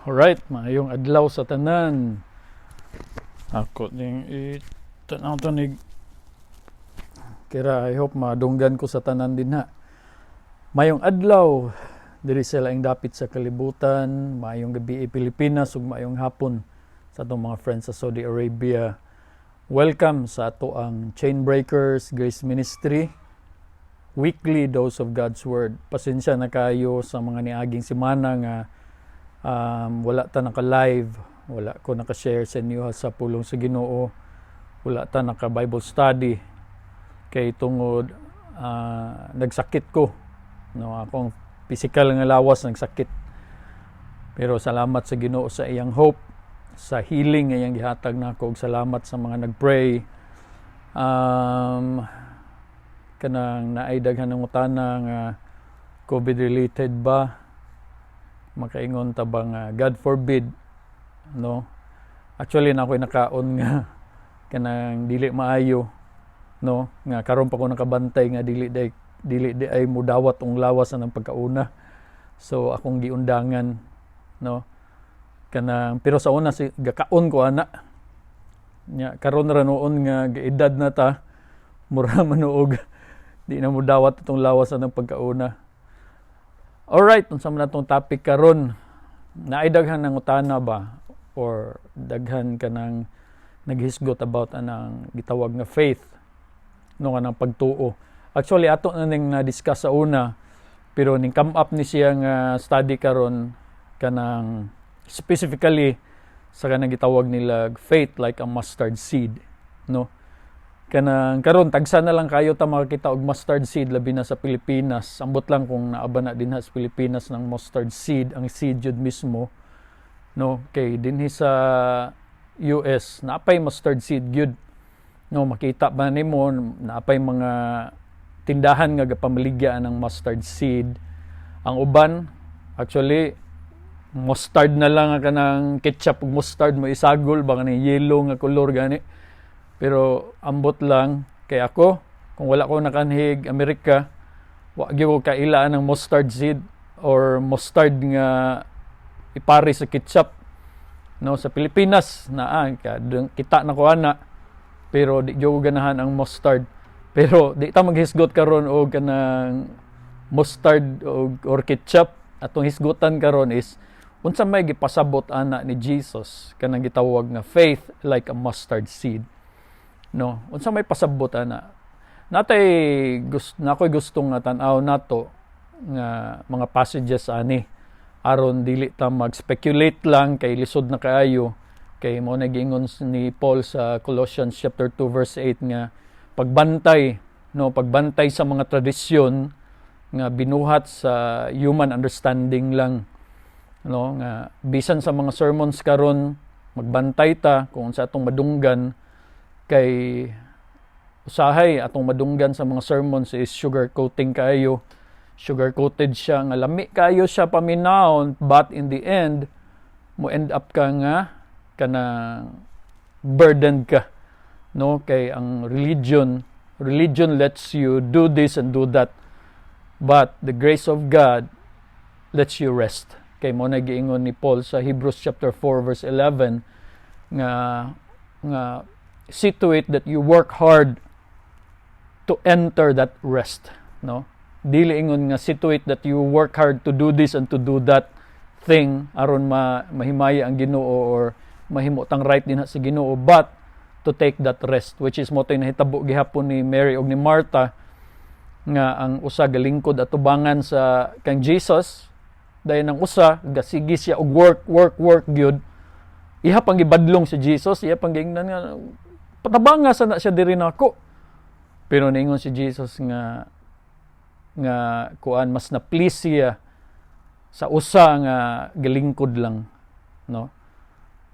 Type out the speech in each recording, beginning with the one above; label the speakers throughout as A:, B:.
A: Alright, maayong adlaw sa tanan. Ako ning itanaw to ni kira I hope madunggan ko sa tanan din ha. Mayong adlaw diri sa laing dapit sa kalibutan, mayong gabi Pilipinas ug mayong hapon sa atong mga friends sa Saudi Arabia. Welcome sa ato ang Chain Breakers Grace Ministry weekly dose of God's Word. Pasensya na kayo sa mga niaging semana nga wala ta naka-live, wala ko naka-share sa inyo sa pulong sa Ginoo, wala ta naka-Bible study kay tungod nagsakit ko, no, akong physical nga lawas nagsakit. Pero salamat sa Ginoo sa iyang hope, sa healing nga iyang gihatag nako, ug salamat sa mga nagpray. Kanang naay daghan ng utana nga COVID related ba, makaingon ta bang God forbid, no? Actually na ako'y nakaon nga kanang dili maayo, no, nga karon pa ko nakabantay nga dili ay mudawat ang lawas ng pagkauna, so akong giundangan, no, kanang pero sa una si gakaon ko ana nya karon ra noon nga edad na ta mura manuog di na mudawat itong lawas ng pagkauna. Alright, unsa man natong topic karon? Naay daghan ng utana ba or daghan ka nang naghisgot about anang gitawag nga faith, no, kanang pagtuo. Actually ato na ning na-discuss sa una, pero ning come up ni siya nga study karon kanang specifically sa kanang gitawag nila faith like a mustard seed, no. Kanang karon tagsa na lang kayo ta makakita og mustard seed labi na sa Pilipinas. Ambot lang kung naaba na dinha sa Pilipinas ng mustard seed, ang seed jud mismo, no, kay dinhi sa US naapay mustard seed gyud, no, makita ba nimo naapay mga tindahan nga gapamaligya ng mustard seed. Ang uban actually mustard na lang kanang ketchup ug mustard mo isagol ba kanang yellow nga color gani. Pero ambot lang kay ako, kung wala ko nakanhig Amerika, wa gyud ko kailaan ng mustard seed or mustard nga ipari sa ketchup, no. Sa Pilipinas naa kita na ko ana, pero di gyud ko ganahan ang mustard. Pero di ta maghisgot karon og kanang mustard or ketchup. Atong hisgutan karon is unsa may gipasabot ana ni Jesus kanang gitawag nga faith like a mustard seed, no. Unsa may pasabot ana natay nakoy gustong nga tan-aw nato nga mga passages ani aron dili ta mag-speculate lang kay lisod na kaayo, kay mo nagingon ni Paul sa Colossians chapter 2 verse 8 nga pagbantay, no, pagbantay sa mga tradisyon nga binuhat sa human understanding lang, no, nga bisan sa mga sermons karon magbantay ta kung sa atong madunggan, kay usahay atong madunggan sa mga sermons is sugar coating kayo, sugar coated siya nga lami kayo siya paminawon, but in the end mo end up ka nga kanang burdened ka, no, kay ang religion lets you do this and do that, but the grace of God lets you rest. Kay mo nagiingon ni Paul sa Hebrews chapter 4 verse 11 nga see to it that you work hard to enter that rest, no. Dili ingon nga see to it that you work hard to do this and to do that thing aron mahimaya ang Ginoo or mahimo tang right dinha sa Ginoo, but to take that rest, which is mo tay nahitabo gihapon ni Mary og ni Martha nga ang usa galingkod atubangan sa kang Jesus, dayon ang usa gasigi siya og work gyud. Iha pang gibadlong si Jesus, iha pang giingnan nga patabanga sa na siya diri nako. Pero niingon si Jesus nga kuan mas na-please siya sa usa nga galingkod lang, no.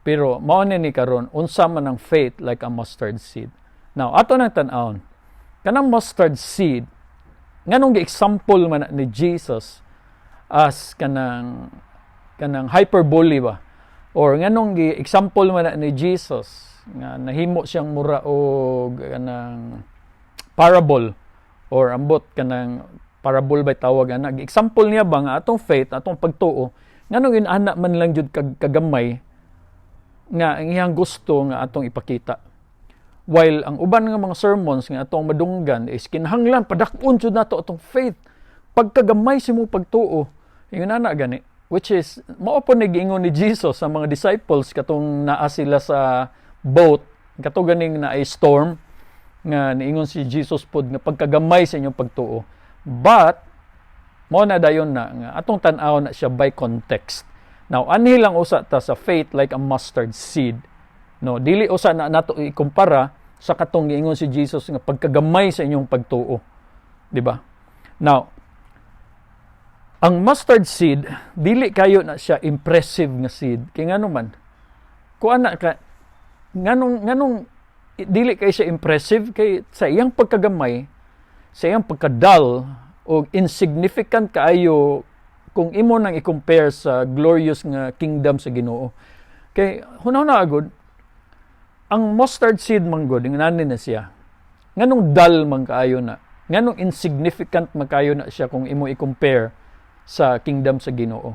A: Pero mao ni karon unsa man ang faith like a mustard seed. Now ato nang tan-awon kanang mustard seed nganong gi-example man ni Jesus as kanang hyperbole ba, or nganong gi-example man ni Jesus nga nahimo siyang mura og kanang parable, or ambot kanang parable by tawag ana. Example niya ba nga atong faith, atong pagtuo Nganong inana man lang jud kagamay nga ang iyang gusto nga atong ipakita. While ang uban nga mga sermons nga atong madunggan is kinahanglan padakon jud nato atong faith. Pagkagamay si mo pagtuo, ingon ana gani, which is mao po nag-ingon ni Jesus sa mga disciples katong naa sila sa boat, kato ganing na ay storm nga niingon si Jesus pod nga pagkagamay sa inyong pagtuo. But mo na dayon na nga atong tan-aw na siya by context. Now anhi lang usa ta sa faith like a mustard seed. No, dili usa na nato ikumpara sa katong giingon si Jesus nga pagkagamay sa inyong pagtuo. Di ba? Now, ang mustard seed, dili kayo na siya impressive nga seed. Kaya ngano man, kung ana ka, nganong dili kay siya impressive, kay sa iyang pagkagamay, sa iyang pagkadal, o insignificant kaayo kung imo nang i-compare sa glorious nga kingdom sa Ginoo. Kay, hunaw na agad, ang mustard seed man god, ingnanin na siya. Nganong dull man kaayo na. Nganong insignificant man kaayo na siya kung imo i-compare sa kingdom sa Ginoo.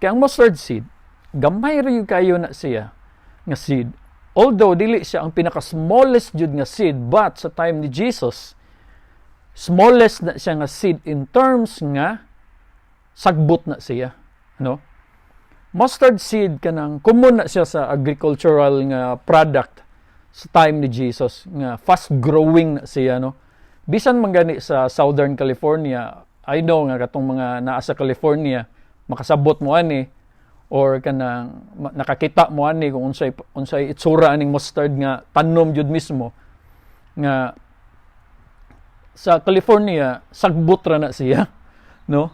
A: Kaya ang mustard seed, gamay rin kayo na siya nga seed. Although dili siya ang pinaka-smallest jud nga seed, but sa time ni Jesus, smallest na siya nga seed in terms nga sagbot na siya. No? Mustard seed kanang common na siya sa agricultural nga product sa time ni Jesus, nga fast growing na siya, no. Bisan man gani sa Southern California, I know nga katong mga naa sa California makasabot mo ani or kanang nakakita mo ani kung unsay itsura aning mustard nga tanom jud mismo nga sa California sagbot ra na siya, no.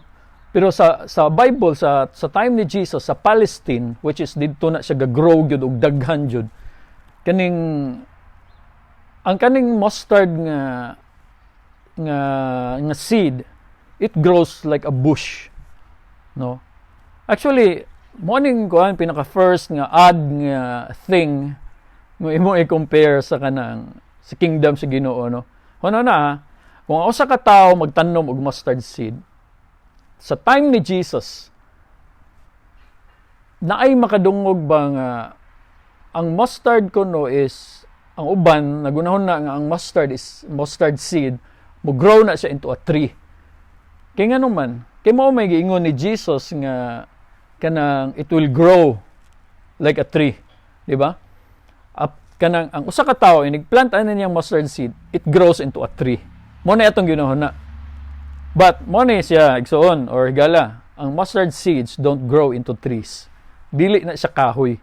A: Pero sa Bible sa time ni Jesus sa Palestine, which is didto na siya ga-grow jud og daghan jud, ang kaning mustard nga seed, it grows like a bush, no. Actually morning ko ang pinaka first nga odd nga thing nga imo i-compare sa kingdom sa Ginoo, no. Ano na, kung usa ka tawo magtanom og mustard seed sa time ni Jesus, naay makadungog ba nga ang mustard kuno is, ang uban, nagunahon na nga ang mustard seed, mo grow na siya into a tree. Kaya nga naman, kaya mo may giingon ni Jesus nga, kanang it will grow like a tree. Diba? Kanang, ang usa ka tao, inigplant ano niyang mustard seed, it grows into a tree. Mo na itong ginahon na. But, mo na siya, igsoon, or higala, ang mustard seeds don't grow into trees. Dili na siya kahoy.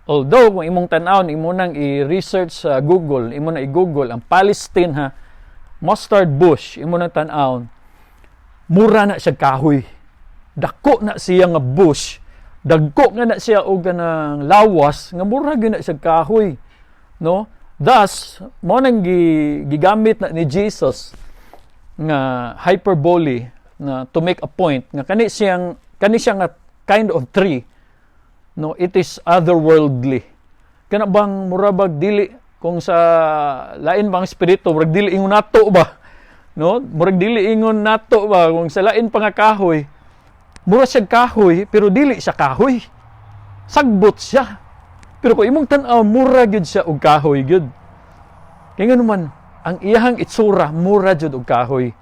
A: Although, kung imong tan-awon, imo nang i-research sa Google, imo na i-Google, ang Palestine mustard bush, imo nang tan-awon, mura na siya kahoy. Dako na siya nga bush. Dagko nga na siya og ganang lawas, nga mura gyud na siya kahoy. No? Thus, mo nang gigamit na ni Jesus nga hyperbole na to make a point nga kani siya nga kind of tree. No, it is otherworldly. Kana bang murabag dili kung sa lain bang espiritu, murag dili ingon nato ba? No, murag dili ingon nato ba kung sa lain pa nga kahoy. Mura siya kahoy pero dili siya kahoy. Sagbot siya. Pero kung imong tan-aw mura gyud siya og kahoy gyud. Kaya nga naman ang iyang itsura mura gyud og kahoy.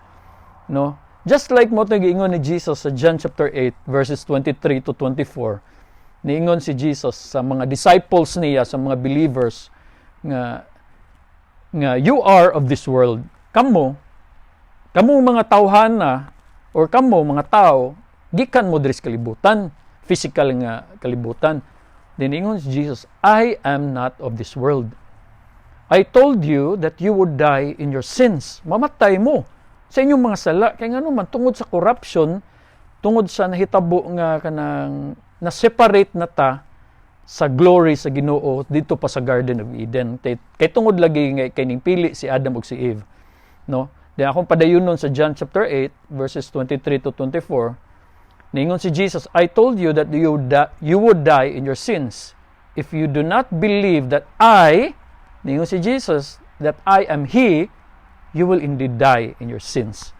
A: No? Just like mo giingon ni Jesus sa John chapter 8 verses 23 to 24. Niingon si Jesus sa mga disciples niya, sa mga believers, nga you are of this world. Kamo mga tawhana, or kamo mga tao, gikan mo diri sa kalibutan, physical nga kalibutan. Then niingon si Jesus, I am not of this world. I told you that you would die in your sins. Mamatay mo sa inyong mga sala. Kaya nga naman, tungod sa corruption, tungod sa nahitabo nga kanang na-separate na ta sa glory sa Ginoo dito pa sa Garden of Eden. Kay tungod lagi nga kining pili si Adam ug si Eve. No? Then akong padayunon sa John chapter 8 verses 23 to 24. Ningon si Jesus, I told you that you would die in your sins. If you do not believe that ningon si Jesus, that I am He, you will indeed die in your sins.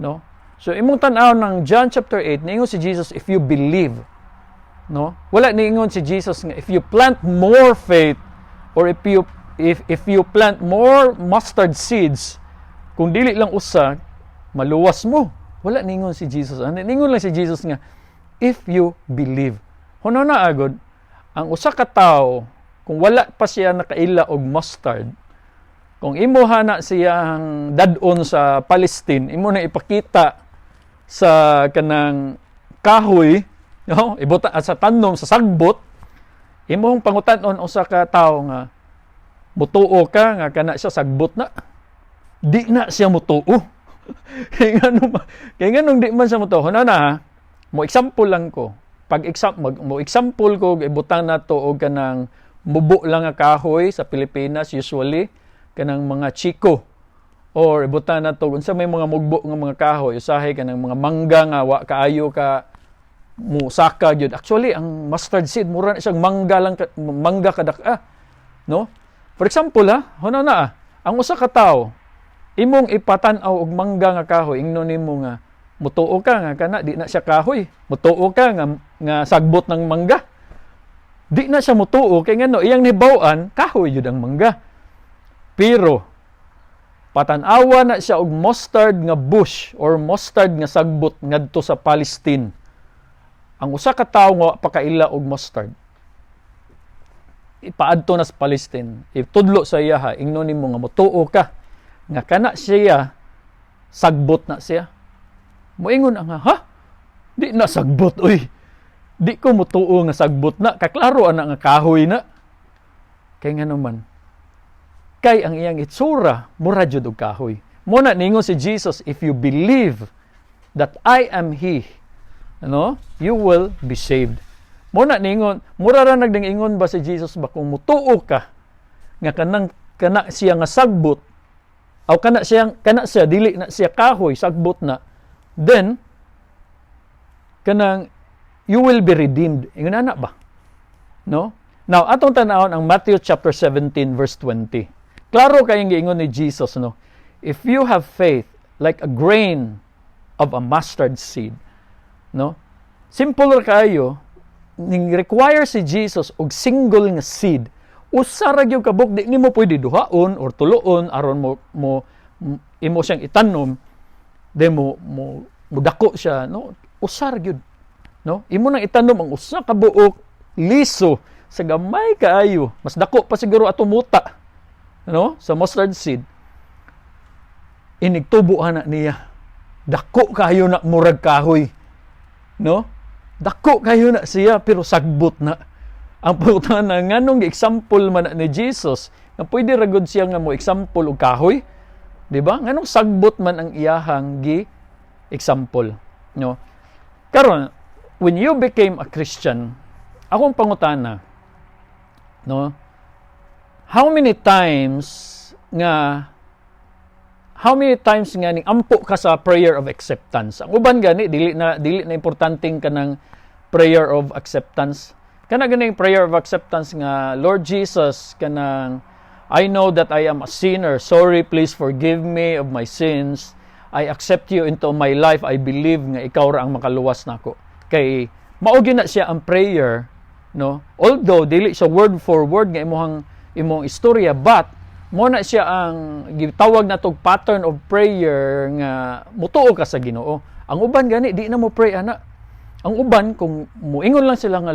A: No? So imong tan-aw ng John chapter 8, ningon si Jesus, if you believe, No? Wala niingon si Jesus nga if you plant more faith or if you plant more mustard seeds, kung dili lang usa, maluwas mo. Wala niingon si Jesus. Niingon lang si Jesus nga if you believe. Huno na agod, ang usa ka tawo kung wala pa siya nakaila og mustard, kung imo hana siyang dadon sa Palestine, imo na ipakita sa kanang kahoy, no? Ibuta sa tanom sa sagbot, imong pangutan-on usa ka tawo nga mutuo ka nga kana siya sagbot na. Di na siya mutuo. kaya nganong di man siya mutuo. Na mo example lang ko. Pag mo example ko ibutang nato og kanang mubo lang nga kahoy sa Pilipinas usually kanang mga chiko or ibutang nato unsa may mga mugbo nga mga kahoy usahay kanang mga mangga nga wa kaayo ka musaka gyud. Actually ang mustard seed mura na siyang mangga kadaka, no? For example hono na ang usa ka tawo imong ipatan-aw og mangga nga kahoy ingnon nimo nga mutuo ka nga kana di na siya kahoy, mutuo ka nga sagbot ng mangga, di na siya mutuo kay ngano iyang nibaw-an kahoy jud ang mangga. Pero patan-awa na siya og mustard nga bush or mustard nga sagbot ngadto sa Palestine. Ang usa ka tawo nga pakaila og mustard ipaadto na sa Palestine, itudlo sa iya ingnon nimo nga mutuo ka nga kana siya sagbot na siya. Moingon ang di na sagbot oy. Di ko mutuo nga sagbot na, kaklaro ana nga kahoy na. Kay ngano man kay ang iyang itsura mura jud og kahoy. Mo na ningon si Jesus, if you believe that I am He, you will be saved. Mo na ningon, mura ra nagdingingon ba si Jesus ba kung mutuo ka nga kana siya nga sagbot o kana siya dili na siya kahoy sagbot na, then kanang you will be redeemed. Ingon ana ba? No? Now atong tan-awon ang Matthew chapter 17 verse 20. Klaro kayong giingon ni Jesus, no? If you have faith like a grain of a mustard seed, no? Simple ra kayo, ning require si Jesus og single nga seed. Usa ra gyud kabuk, di nimo pwede duhaon or tuloon aron mo imo siyang itanom, mo dako siya, no? Usa ra gyud, no? Imo nang itanom ang usa ka buok liso sa gamay kaayo, mas dako pa siguro ato muta, no? Sa mustard seed. Inigtubo ana niya. Dako kayo na murag kahoy, no? Dako kayo na siya pero sagbot na. Ang putana na nganong example man ni Jesus na pwede ra gud siya nga mo example og kahoy, di ba? Nganong sagbot man ang iyahang example, no? Karon when you became a Christian, akong pangutana, no? How many times nga ning ampo ka sa prayer of acceptance? Ang uban gani dili na importanteng kanang prayer of acceptance. Kana ganing prayer of acceptance nga, Lord Jesus, kanang I know that I am a sinner. Sorry, please forgive me of my sins. I accept you into my life. I believe nga ikaw ra ang makaluwas nako. Kay mao gyud na siya ang prayer, no? Although dili siya word for word nga imong istorya, but mo na siya ang gitawag na tog pattern of prayer nga mutuo ka sa Ginoo. Ang uban gani di na mo pray ana. Ang uban kung muingon lang sila nga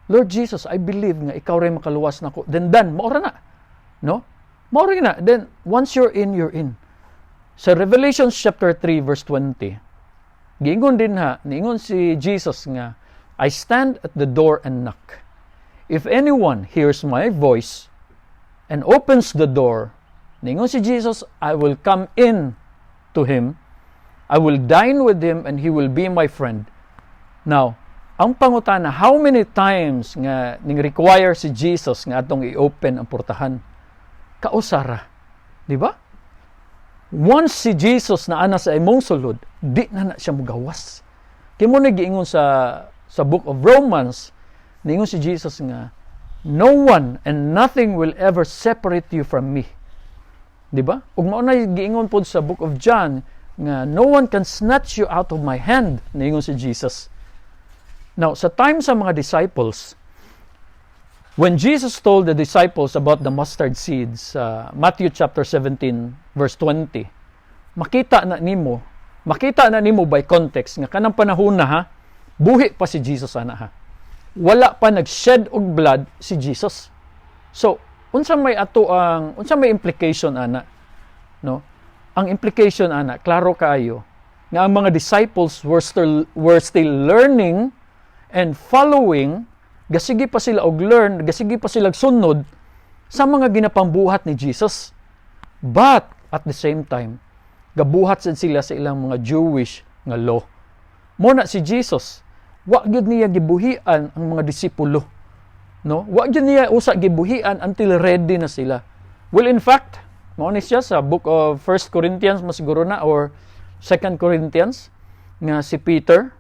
A: Lord Jesus, I believe nga ikaw ray makaluwas nako. Then mao ra na. No? Mao ra na. Then once you're in, you're in. Sa Revelation chapter 3 verse 20. Giingon din niingon si Jesus nga, I stand at the door and knock. If anyone hears my voice and opens the door, ningon si Jesus, I will come in to him, I will dine with him, and he will be my friend. Now, ang pangutana, how many times nga ning require si Jesus nga atong i-open ang portahan? Kausara. Di ba? Once si Jesus na ana sa imong sulod, di na siya mugawas. Kaya mo nagiingon sa book of Romans, ningon si Jesus nga, no one and nothing will ever separate you from me. Di ba? Ug mao na giingon pod sa book of John nga no one can snatch you out of my hand, ningon si Jesus. Now, sa time sa mga disciples, when Jesus told the disciples about the mustard seeds, Matthew chapter 17, verse 20, makita na nimo by context nga kanang panahon na ha, buhi pa si Jesus ana ha. Wala pa nag-shed og blood si Jesus. So, unsa may implication ana, no? Ang implication ana, klaro kaayo nga ang mga disciples were still learning and following, gasigi pa sila og learn, gasigi pa sila sunod sa mga ginapambuhat ni Jesus. But at the same time, gabuhat sad sila sa ilang mga Jewish nga law. Mo na si Jesus, wa gyud niya gibuhian ang mga disipulo. No? Wa gyud niya usa gibuhian until ready na sila. Well, in fact, mao ni siya sa book of 1 Corinthians masiguro na or 2 Corinthians nga si Peter,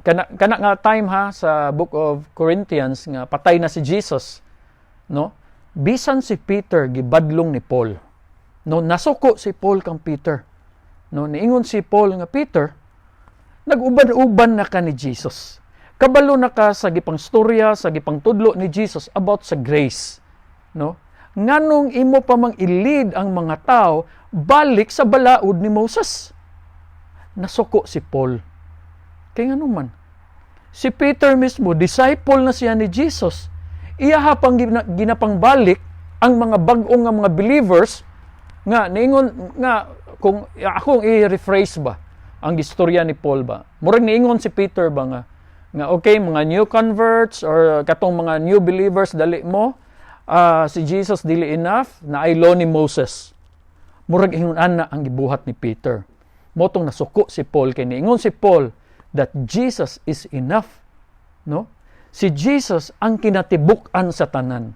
A: kana nga time ha sa book of Corinthians nga patay na si Jesus, no? Bisan si Peter gibadlong ni Paul. No, nasuko si Paul kang Peter. No, niingon si Paul nga Peter, nag-uban-uban na ka ni Jesus. Kabalo na ka sa gipang storya, sa gipang tudlo ni Jesus about sa grace. No? Nganong imo pa mang i-lead ang mga tao balik sa balaod ni Moses. Nasuko si Paul. Kaya nga naman, si Peter mismo, disciple na siya ni Jesus. Iya hapang ginapang balik ang mga bag-ong nga mga believers nga niingon nga kung akong i-rephrase ba ang istorya ni Paul ba. Murag niingon si Peter ba nga okay mga new converts or katong mga new believers dali mo si Jesus dili enough na ay law ni Moses. Murag ingon ana ang gibuhat ni Peter. Motong nasuko si Paul kay niingon si Paul that Jesus is enough, no? Si Jesus ang kinatibuk-an sa tanan,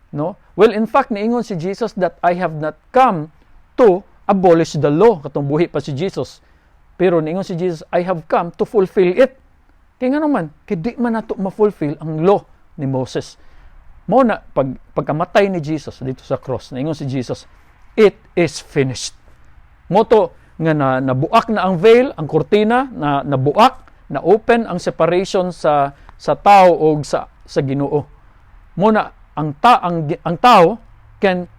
A: no? Well, in fact, niingon si Jesus that I have not come to abolish the law. Katong buhi pa si Jesus. Pero niingon si Jesus, I have come to fulfill it. Kaya nga naman, di man nato ma-fulfill ang law ni Moses. Mo na, pagkamatay ni Jesus dito sa cross, niingon si Jesus, it is finished. Moto nga nabuak na ang veil, ang kortina, nabuak, na open ang separation sa tao o sa Ginoo. Mo na, ang tao can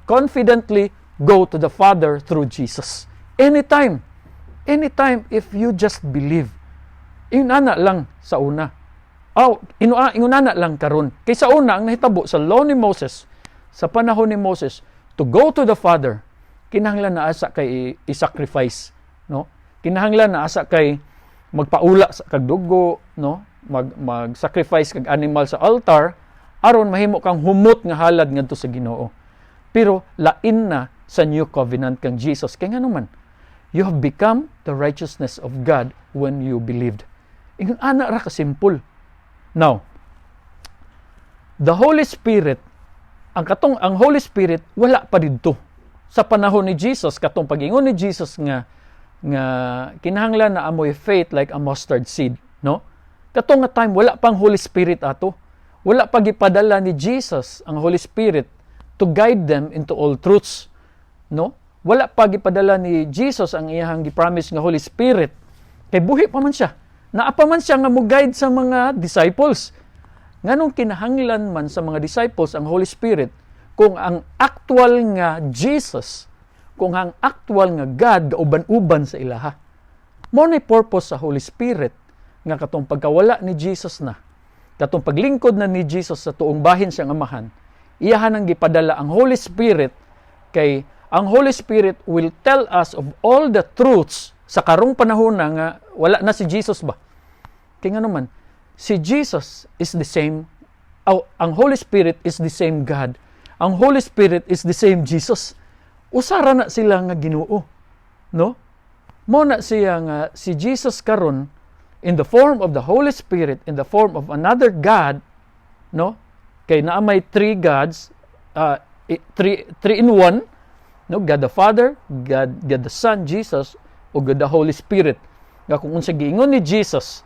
A: confidently go to the Father through Jesus. Anytime if you just believe. Inuna lang sa una. Inuna lang karon. Kay sa una ang nahitabo sa law ni Moses, sa panahon ni Moses, to go to the Father, kinahanglan na asa kay i-sacrifice, no? Kinahanglan na asa kay magpaula sa kagdugo, no? Mag-sacrifice kag animal sa altar aron mahimo kang humot nga halad ngadto sa Ginoo. Pero lain na sa new covenant kang Jesus. Kaya nga naman, you have become the righteousness of God when you believed. Ingon ana ra ka simple. Now, the Holy Spirit, ang Holy Spirit wala pa didto sa panahon ni Jesus, katong pag-ingon ni Jesus nga kinahanglan na amoy faith like a mustard seed, no? Katong nga time wala pang Holy Spirit ato. Wala pa gipadala ni Jesus ang Holy Spirit to guide them into all truths, no? Wala pa gipadala ni Jesus ang iyang gipromise nga Holy Spirit. Kay buhi pa man siya. Naa pa man siya nga mo-guide sa mga disciples. Nganong kinahanglan man sa mga disciples ang Holy Spirit kung ang actual nga Jesus, kung ang actual nga God gauban-uban sa ilaha. Mao nay purpose sa Holy Spirit nga katong pagkawala ni Jesus na, katong paglingkod na ni Jesus sa tuong bahin siyang amahan, iyahan ang gipadala ang Holy Spirit kay ang Holy Spirit will tell us of all the truths sa karong panahon na nga wala na si Jesus ba. Kaya nga naman, si Jesus is the same, ang Holy Spirit is the same God. Ang Holy Spirit is the same Jesus. Usara na sila nga Ginoo, no? Mo na siya nga si Jesus karon in the form of the Holy Spirit, in the form of another God, no? Kay naa may three gods, three in one, no? God the Father, God the Son, Jesus, o God the Holy Spirit. Nga kung unsa giingon ni Jesus,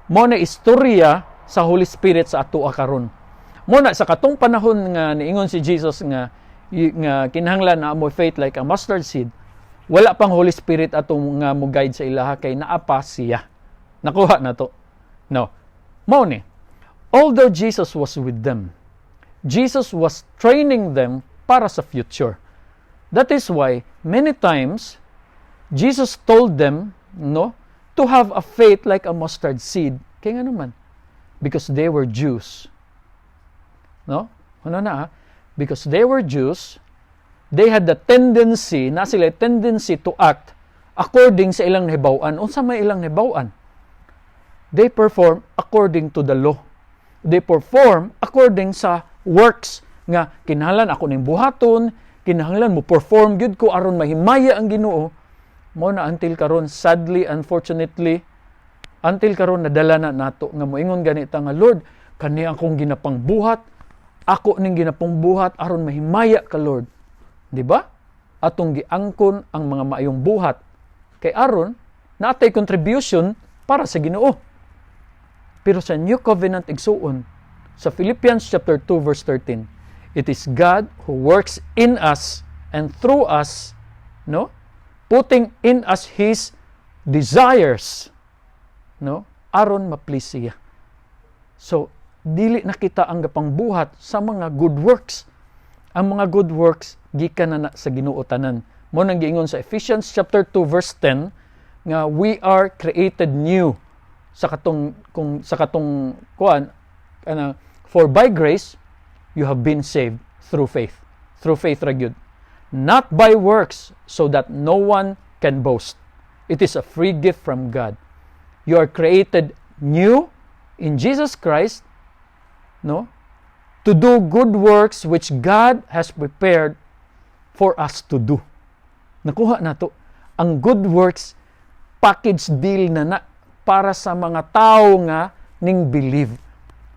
A: mo na istorya sa Holy Spirit sa ato karon. Mo na sa katong panahon nga niingon si Jesus nga kinahanglan na mo faith like a mustard seed, wala pang Holy Spirit atong nga mo guide sa ilaha kay naa pa siya, Nakuha na to. No. Mao ni. Although Jesus was with them, Jesus was training them para sa future. That is why many times Jesus told them, no, to have a faith like a mustard seed. Kaya nga naman, because they were Jews. No? Ano na? Because they were Jews, they had the tendency, na sila tendency to act according sa ilang nahibawan. Unsa may ilang nahibawan? They perform according to the law. They perform according sa works nga kinahanglan ako ning buhaton, kinahanglan mo perform gyud ko aron mahimaya ang Ginoo. Mo na until karon, sadly, unfortunately, until karon nadala na nato nga moingon ganita nga, Lord, kani akong ginapangbuhat, ako ning ginapangbuhat aron mahimaya ka, Lord. Di ba? Atong giangkon ang mga maayong buhat kay aron natay contribution para sa Ginoo. Pero sa New Covenant igsuon, sa Philippians chapter 2 verse 13, it is God who works in us and through us, no? Putting in us His desires, no? Aron ma-please siya. So, dili na kita ang gapangbuhat sa mga good works. Ang mga good works gikan na sa Ginoo tanan. Mo nang giingon sa Ephesians chapter 2 verse 10 nga we are created new sa katong kuan for by grace you have been saved through faith ra gyud, not by works, so that no one can boast. It is a free gift from God. You are created new in Jesus Christ, no, to do good works which God has prepared for us to do. Nakuha na to. Ang good works, package deal na para sa mga tao nga ning believe.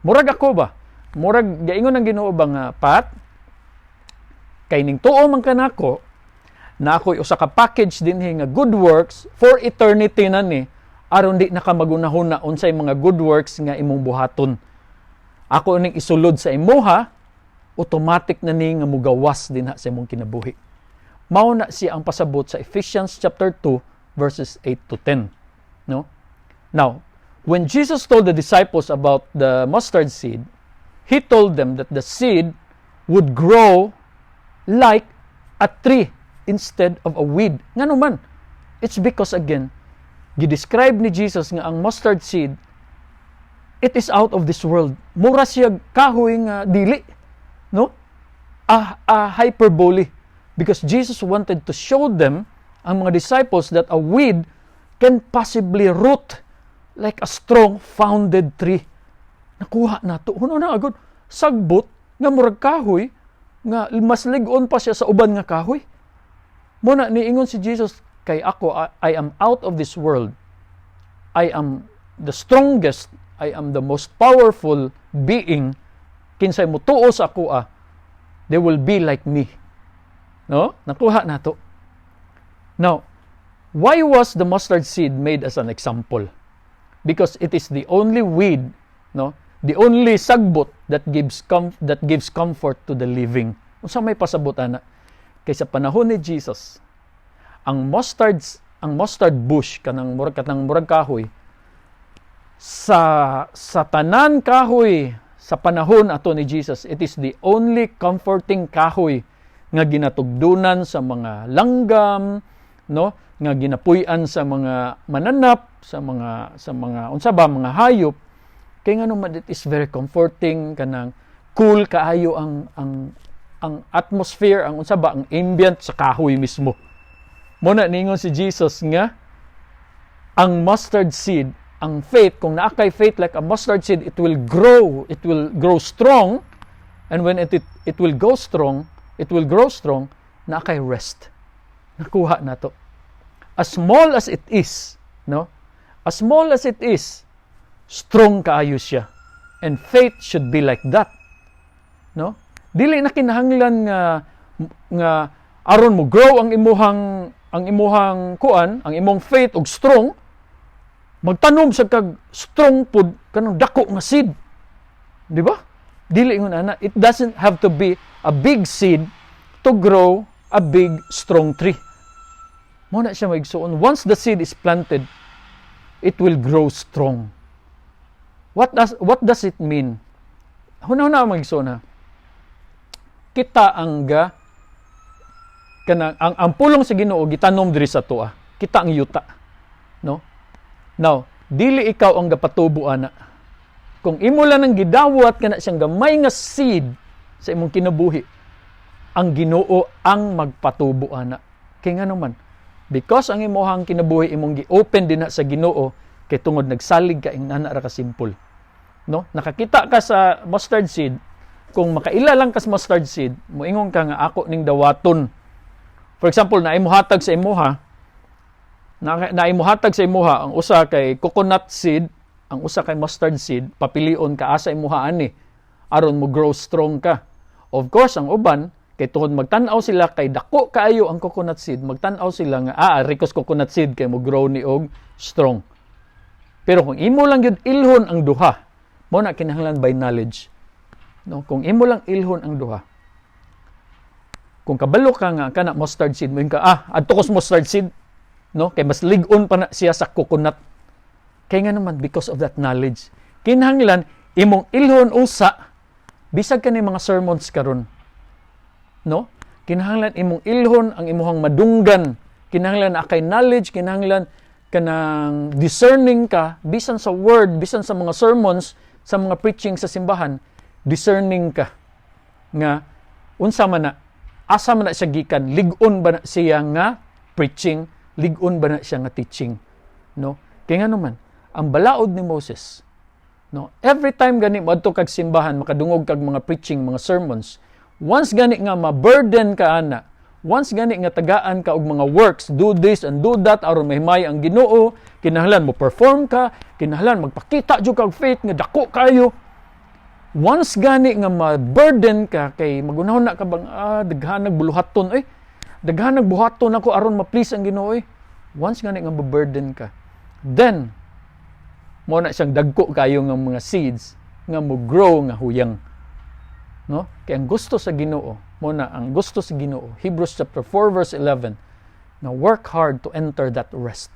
A: Murag ako ba? Murag gaingon ang Ginoo ba nga, Pat, kay ning tuo man kanako na ako'y usa ka package dinhi nga good works for eternity na ni, aron di na ka magunahon na unsay mga good works nga imong buhaton. Ako ning isulod sa imuha, automatic na ni nga mugawas dinha sa imong kinabuhi. Mao na siya ang pasabot sa Ephesians chapter 2 verses 8 to 10. No? Now, when Jesus told the disciples about the mustard seed, He told them that the seed would grow like a tree instead of a weed. Nga naman, it's because again, gidescribe ni Jesus nga ang mustard seed, it is out of this world. Mura siya kahoy nga dili. No? A hyperbole. Because Jesus wanted to show them, ang mga disciples, that a weed can possibly root like a strong founded tree. Nakuha na to. Huno na agad, sagbot nga murag kahoy, nga mas ligon pa siya sa uban nga kahoy. Muna niingon si Jesus, kay ako, I am out of this world. I am the strongest, I am the most powerful being. Kinsay mo tuo sa ako, they will be like me. No? Nakuha na to. Now, why was the mustard seed made as an example? Because it is the only weed, no? The only sagbot that gives comfort to the living. Unsa may pasabot ana? Kay sa panahon ni Jesus, ang mustard bush kanang murag kahoy sa tanan kahoy sa panahon ato ni Jesus, it is the only comforting kahoy nga ginatugdunan sa mga langgam, no, nga ginapuy-an sa mga mananap, sa mga unsa ba mga hayop. Kay nga naman, it is very comforting, kanang cool kaayo ang atmosphere, ang unsa ba, ang ambient sa kahoy mismo. Muna ningon si Jesus nga ang mustard seed, ang faith, kung naakay faith like a mustard seed, it will grow strong, and when it will grow strong, naakay rest. Nakuha na to. As small as it is, no? As small as it is, strong kaayo siya. And faith should be like that. No? Dili na kinahanglan nga aron mo grow ang imong faith og strong, magtanom sa kag strong pud kanang dako nga seed. Di ba? Dili ingon ana, it doesn't have to be a big seed to grow a big strong tree. Mo na siya maigsuon. Once the seed is planted, it will grow strong. What does it mean? Huna-huna mag-isuna. Kita ang ang pulong sa Ginoo gitanom diri sa tuwa. Kita ang yuta. No? Now, dili ikaw ang gapatubo ana. Kung imo lang ang gidawat kana siyang gamay nga seed sa imong kinabuhi, ang Ginoo ang magpatubo ana. Kay nga naman, because ang imong kinabuhi imong gi-open din sa Ginoo, kay tungod nagsalig ka ing ana ra ka simple. No? Nakakita ka sa mustard seed, kung makaila lang ka sa mustard seed, moingon ka nga ako ning dawaton. For example, naimuhatag sa imuha, naimuhatag sa imuha ang usa kay coconut seed, ang usa kay mustard seed, papilion ka asa imuha ani aron mo grow strong ka. Of course, ang uban kay tungod magtan-aw sila kay dako kaayo ang coconut seed, magtan-aw sila nga rikos coconut seed kay mo grow ni og strong. Pero kung imo lang yun ilhon ang duha, mo na kinahanglan by knowledge. No, kung imo lang ilhon ang duha. Kung kabalo ka nga kana mustard seed mo ka adto ko sa mustard seed, no, kay mas lig-on pa na siya sa coconut. Kay nga naman because of that knowledge. Kinahanglan imong ilhon usa bisag kanay mga sermons karon. No? Kinahanglan imong ilhon ang imong madunggan. Kinahanglan akay knowledge, kinahanglan kanang discerning ka bisan sa word, bisan sa mga sermons, sa mga preaching sa simbahan, discerning ka nga unsa man na, asa man na siya gikan, lig-on ba na siya nga preaching, lig-on ba na siya nga teaching. No? Kaya nga naman, ang balaod ni Moses, no, every time gani mo adto kag simbahan, makadungog kag mga preaching, mga sermons, once gani nga ma-burden ka ana, once gani nga tagaan ka og mga works, do this and do that aron mahimay ang Ginoo, kinahanglan mo perform ka, kinahanglan magpakita jud kag faith nga dako kayo. Once gani nga ma-burden ka kay magunahon na ka bang daghan nagbuluhaton daghan nagbuhaton ako aron ma-please ang Ginoo once gani nga ma-burden ka, then mo na siyang dagko kayo nga mga seeds nga mo grow nga huyang. No? Kaya ang gusto sa Ginoo, mo na ang gusto sa Ginoo, Hebrews chapter 4 verse 11, na work hard to enter that rest.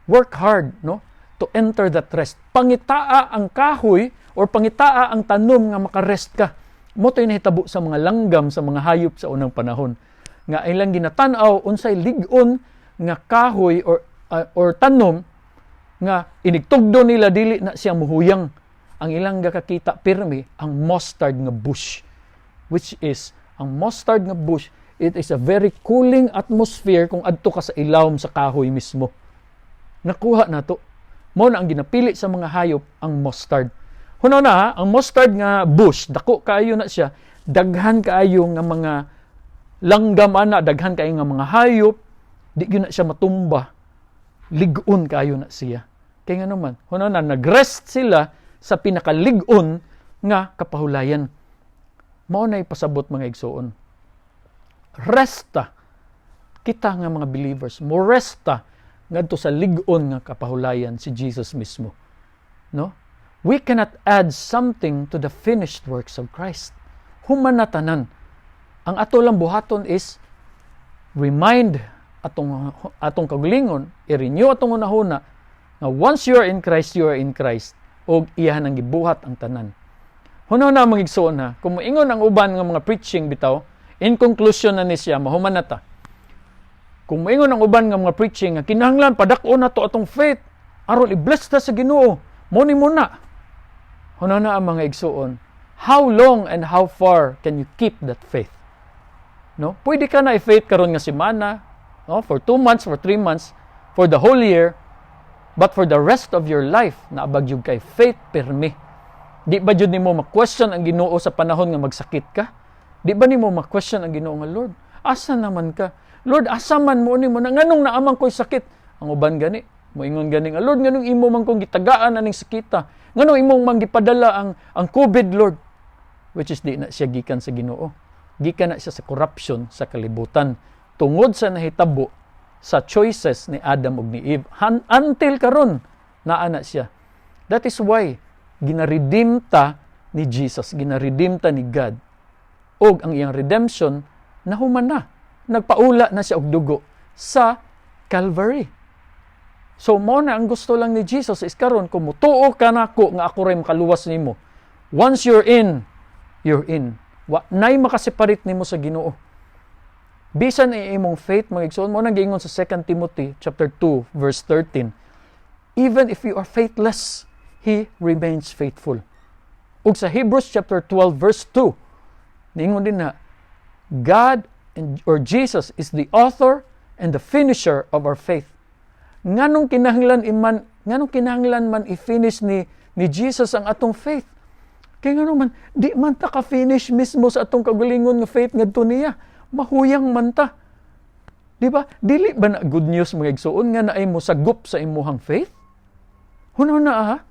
A: Work hard, no? To enter that rest. Pangitaa ang kahoy or pangitaa ang tanom nga makarest ka. Mo to'y nahitabo sa mga langgam, sa mga hayop sa unang panahon. Nga ilang ginatanaw, unsay lig-on nga kahoy or tanom nga inigtugdo nila dili na siya muhuyang. Ang ilang gakakita pirmi ang mustard nga bush, which is ang mustard nga bush, it is a very cooling atmosphere kung adto ka sa ilawom sa kahoy mismo. Nakuha na to. Mo na ang ginapili sa mga hayop ang mustard. Huno na ang mustard nga bush, dako kaayo na siya, daghan kaayo nga mga langgam ana, daghan kaayo nga mga hayop, di gyud na siya matumba. Lig-on kaayo na siya. Kaya nga naman, huno na nagrest sila sa pinakalig-on nga kapahulayan. Mao na ipasabot mga igsoon. Resta kita nga mga believers, mo resta ngadto sa lig-on nga kapahulayan si Jesus mismo. No? We cannot add something to the finished works of Christ. Human na tanan. Ang ato lang buhaton is remind atong kagulingon, i-renew atong unahuna na once you are in Christ, you are in Christ. O iyahan ang gibuhat ang tanan. Huno na mga igsoon ha, kung moingon ang uban nga mga preaching bitaw, in conclusion na ni siya, mahuman na ta. Kung moingon ang uban nga mga preaching, nga kinahanglan padako na to atong faith, aron i-bless ta sa Ginoo, muni muna. Huno na ang mga igsoon, how long and how far can you keep that faith? No? Pwede ka na i-faith karon nga semana, no? For 2 months, for 3 months, for the whole year, but for the rest of your life, naabag yung kay faith pirmi. Di ba yun nimo ma-question ang Ginoo sa panahon nga magsakit ka? Di ba nimo ma-question ang Ginoo nga, Lord, asa naman ka? Lord, asa man mo nimo na nganong naamang ko'y sakit? Ang uban gani, moingon gani nga, Lord, nganong imo man kong gitagaan aning sakita? Nganong imong man gipadala ang COVID, Lord? Which is di na siya gikan sa Ginoo. Gikan na siya sa corruption sa kalibutan. Tungod sa nahitabo sa choices ni Adam ug ni Eve. Until karon naa na siya. That is why ginaredeem ta ni Jesus, ginaredeem ta ni God. Og ang iyang redemption nahuman na. Nagpaula na siya og dugo sa Calvary. So mao na ang gusto lang ni Jesus is karon kung mutuo ka nako nga ako ray makaluwas nimo. Once you're in, you're in. Wa nay makaseparate nimo sa Ginoo. Bisan ay imong faith mga igsoon mo nang giingon sa 2 Timothy chapter 2 verse 13. Even if you are faithless, He remains faithful. Ug sa Hebrews chapter 12 verse 2, niingon din na God or Jesus is the author and the finisher of our faith. Nganong kinahanglan man i-finish ni Jesus ang atong faith? Kaya nga naman, di man ta ka-finish mismo sa atong kagalingon nga faith ngadto niya. Mahuyang man ta. Di ba? Dili ba na good news mga igsoon nga naay mo sagop sa imuhang faith? Huna ha?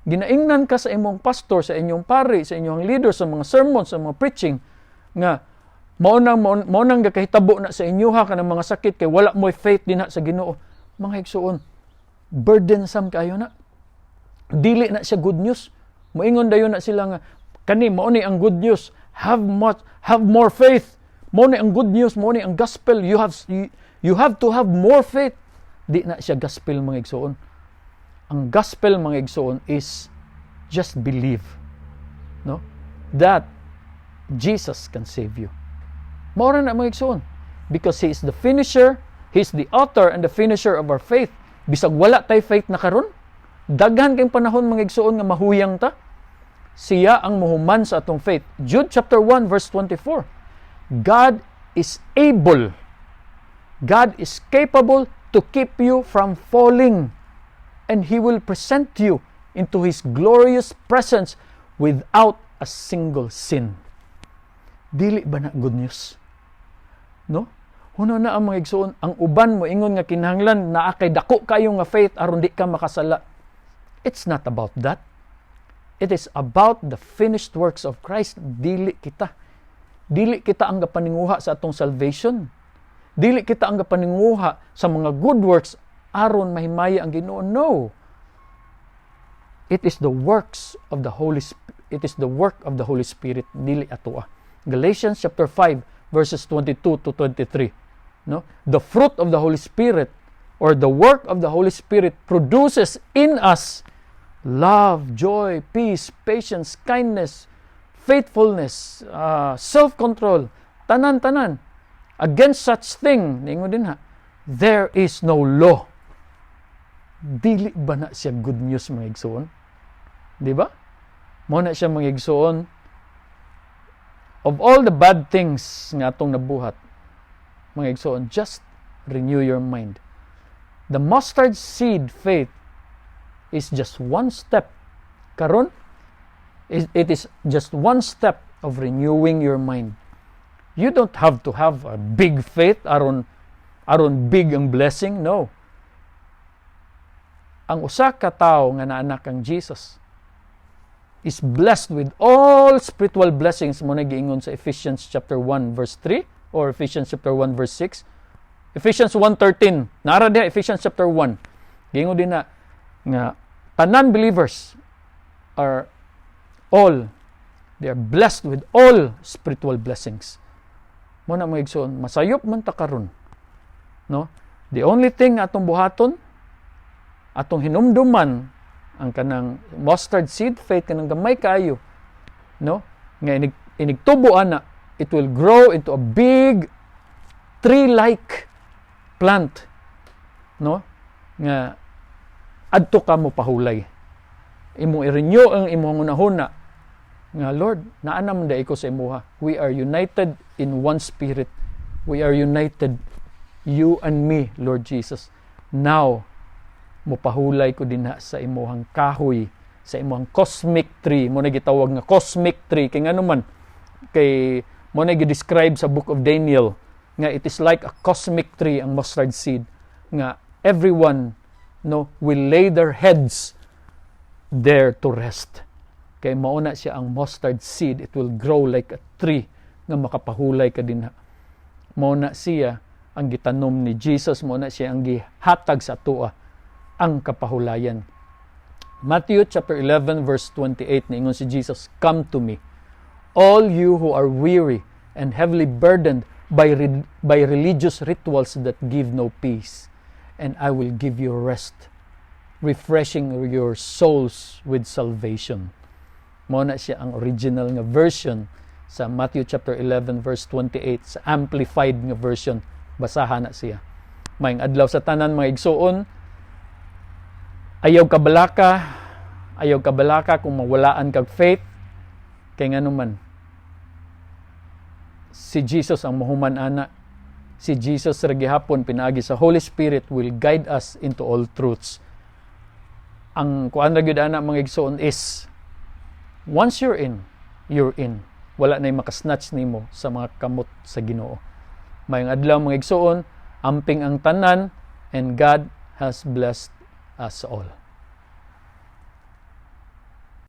A: Ginaingnan ka sa imong pastor, sa inyong pari, sa inyong leader, sa mga sermons, sa mga preaching, nga mao nang gakahitabo na sa inyo ha kanang mga sakit kay wala mo'y faith dinha sa Ginoo. Mga igsoon, burdensome kayo na. Dili na siya good news. Moingon dayon na sila nga kani mao ni ang good news. Have more faith. Mao ni ang good news, mao ni ang gospel. You have to have more faith. Di na siya gospel mga igsoon. Ang gospel mga igsoon is just believe, no? That Jesus can save you. Mao ra na mga igsoon, because He is the finisher, He is the author and the finisher of our faith. Bisag wala tay faith na karon, daghan kay panahon mga igsoon nga mahuyang ta. Siya ang muhuman sa atong faith. Jude chapter 1 verse 24. God is able. God is capable to keep you from falling, and He will present you into His glorious presence without a single sin. Dili ba na good news? No? Huno na ang mga igsoon, ang uban mo ingon nga kinahanglan naa kay dako kayo nga faith aron di ka makasala. It's not about that. It is about the finished works of Christ. Dili kita ang gapaninguha sa atong salvation. Dili kita ang gapaninguha sa mga good works aron mahimaya ang Ginoo. No. It is the works of the Holy Spirit. It is the work of the Holy Spirit, dili atoa. Galatians chapter 5 verses 22 to 23. No? The fruit of the Holy Spirit or the work of the Holy Spirit produces in us love, joy, peace, patience, kindness, faithfulness, self-control, tanan-tanan. Against such thing, ningon din ha, there is no law. Dili ba na siya good news mga igsoon? Di ba? Mo na siya mga igsoon. Of all the bad things nga atong nabuhat, mga igsoon, just renew your mind. The mustard seed faith is just one step. Karon, it is just one step of renewing your mind. You don't have to have a big faith aron big ang blessing. No. Ang usa ka tawo nga naanak kang Jesus is blessed with all spiritual blessings mo na giingon sa Ephesians chapter 1 verse 3 or Ephesians chapter 1 verse 6. Ephesians 1:13. Nara diha Ephesians chapter 1. Giingon din na nga tanan believers are they are blessed with all spiritual blessings. Mo na mga igsoon, masayop man ta karon. No? The only thing atong buhaton, atong hinumduman ang kanang mustard seed faith kanang gamay kaayo, no? Nga inigtubo ana, it will grow into a big tree-like plant, no? Nga adto ka mo pahulay. Imo i-renew ang imong hunahuna nga Lord, naa naman da ko sa imuha. We are united in one spirit. We are united, you and me, Lord Jesus. Now, mopahulay ko dinha sa imuhang kahoy, sa imuhang cosmic tree. Mo na gitawag nga cosmic tree kay ngano man kay mo na gi-describe sa book of Daniel nga it is like a cosmic tree ang mustard seed nga everyone will lay their heads there to rest. Kay mauna siya ang mustard seed, it will grow like a tree nga makapahulay ka dinha. Mauna siya ang gitanom ni Jesus, mauna siya ang gihatag sa atoa ang kapahulayan. Matthew chapter 11 verse 28 niingon si Jesus, "Come to me, all you who are weary and heavily burdened by religious rituals that give no peace, and I will give you rest, refreshing your souls with salvation. Mao na siya ang original nga version sa Matthew chapter 11 verse 28 sa amplified nga version. Basahan na siya. Maayong adlaw sa tanan mga igsuon. Ayaw kabalaka kung mawalaan kag faith, kay ngano man si Jesus ang mahuman ana. Si Jesus ra gihapon pinaagi sa Holy Spirit will guide us into all truths. Ang kuan ra gyud ana mga igsoon is once you're in, you're in. Wala nay makasnatch nimo sa mga kamot sa Ginoo. Mayong adlaw mga igsoon, amping ang tanan, and God has blessed us all.